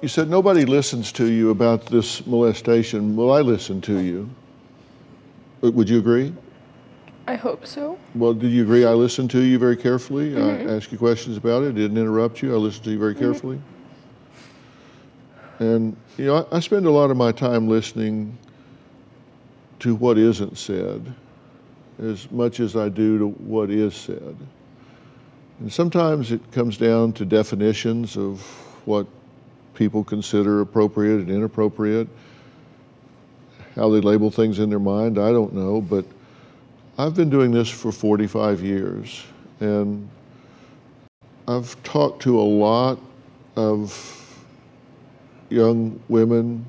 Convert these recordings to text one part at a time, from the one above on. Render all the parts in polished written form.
You said nobody listens to you about this molestation. Well, I listen to you. Would you agree? I hope so. Well, do you agree I listened to you very carefully? Mm-hmm. I asked you questions about it, didn't interrupt you. I listened to you very carefully. And, you know, I spend a lot of my time listening to what isn't said as much as I do to what is said. And sometimes it comes down to definitions of what people consider appropriate and inappropriate, how they label things in their mind, I don't know, but I've been doing this for 45 years, and I've talked to a lot of young women,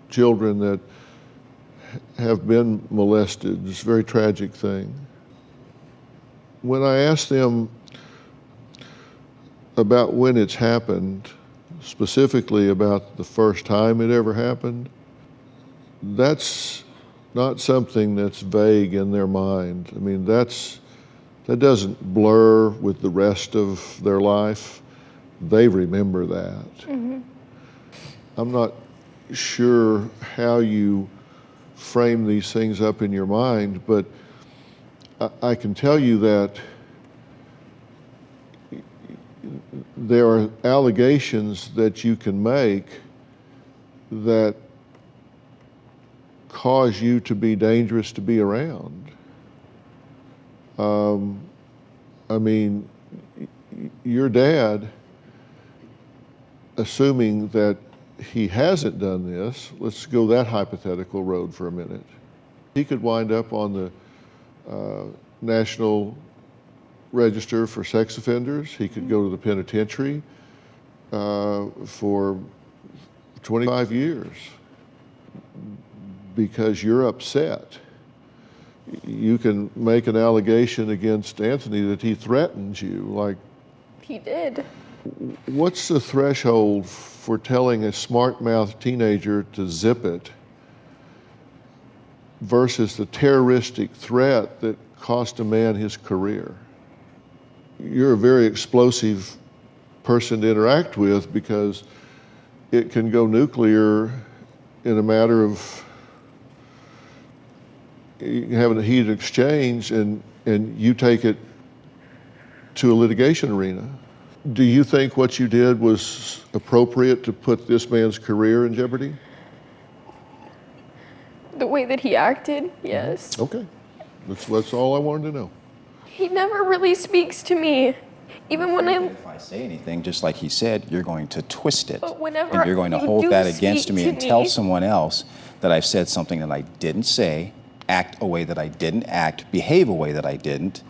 children that have been molested. It's a very tragic thing. When I ask them about when it's happened, specifically about the first time it ever happened, that's not something that's vague in their mind. I mean, that doesn't blur with the rest of their life. They remember that. Mm-hmm. I'm not sure how you frame these things up in your mind, but I can tell you that there are allegations that you can make that cause you to be dangerous to be around. I mean, your dad, assuming that he hasn't done this, let's go that hypothetical road for a minute. He could wind up on the National Register for Sex Offenders. He could go to the penitentiary for 25 years because you're upset. You can make an allegation against Anthony that he threatens you, like. He did. What's the threshold for telling a smart-mouthed teenager to zip it versus the terroristic threat that cost a man his career? You're a very explosive person to interact with because it can go nuclear in a matter of, you can have a heated exchange and you take it to a litigation arena. Do you think what you did was appropriate to put this man's career in jeopardy? The way that he acted, yes. Okay, that's all I wanted to know. He never really speaks to me. Even when If I say anything, just like he said, you're going to twist it. But whenever and you're going to you hold do that against speak me to and tell me- someone else that I've said something that I didn't say, act a way that I didn't act, behave a way that I didn't.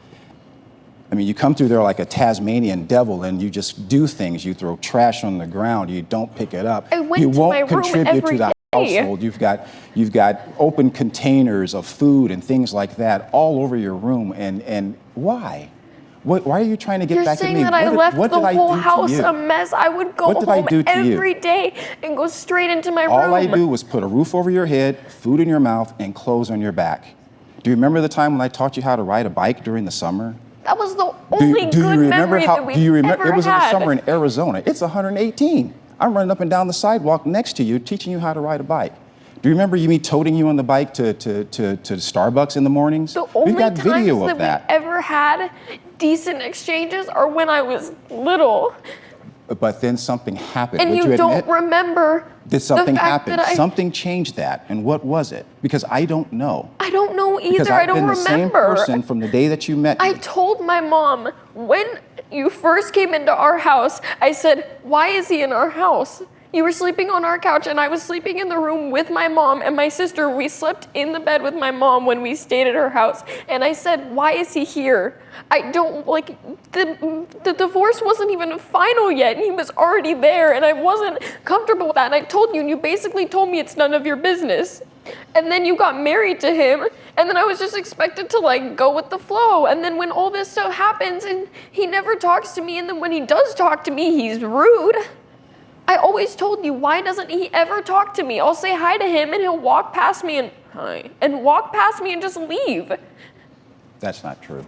I mean, you come through there like a Tasmanian devil and you just do things. You throw trash on the ground. You don't pick it up. I went you to won't my room contribute every to the day. household. You've got open containers of food and things like that all over your room. And why? Why are you trying to get You're back at saying me? that I left what the did I whole do to house you? a mess. I would go What did I home do to you? every day and go straight into my room. All I do was put a roof over your head, food in your mouth, and clothes on your back. Do you remember the time when I taught you how to ride a bike during the summer? That was the only good memory that we've ever It was in the had. summer in Arizona. It's 118. I'm running up and down the sidewalk next to you, teaching you how to ride a bike. Do you remember me toting you on the bike to Starbucks in the mornings? The only We've got times video of that we ever had decent exchanges are when I was little. But then something happened. And Would you don't admit? remember Did something the fact happen? that Something changed that. And what was it? Because I don't know. I don't know either. Because I I've don't been the same remember. person from the day that you met me. I told my mom when you first came into our house, I said, "Why is he in our house? You were sleeping on our couch and I was sleeping in the room with my mom and my sister. We slept in the bed with my mom when we stayed at her house." And I said, "Why is he here? I don't, like, the divorce wasn't even final yet and he was already there and I wasn't comfortable with that. And I told you and you basically told me it's none of your business. And then you got married to him and then I was just expected to, like, go with the flow. And then when all this stuff happens and he never talks to me and then when he does talk to me, he's rude. I always told you, why doesn't he ever talk to me? I'll say hi to him and he'll walk past me and hi, and walk past me and just leave. That's not true.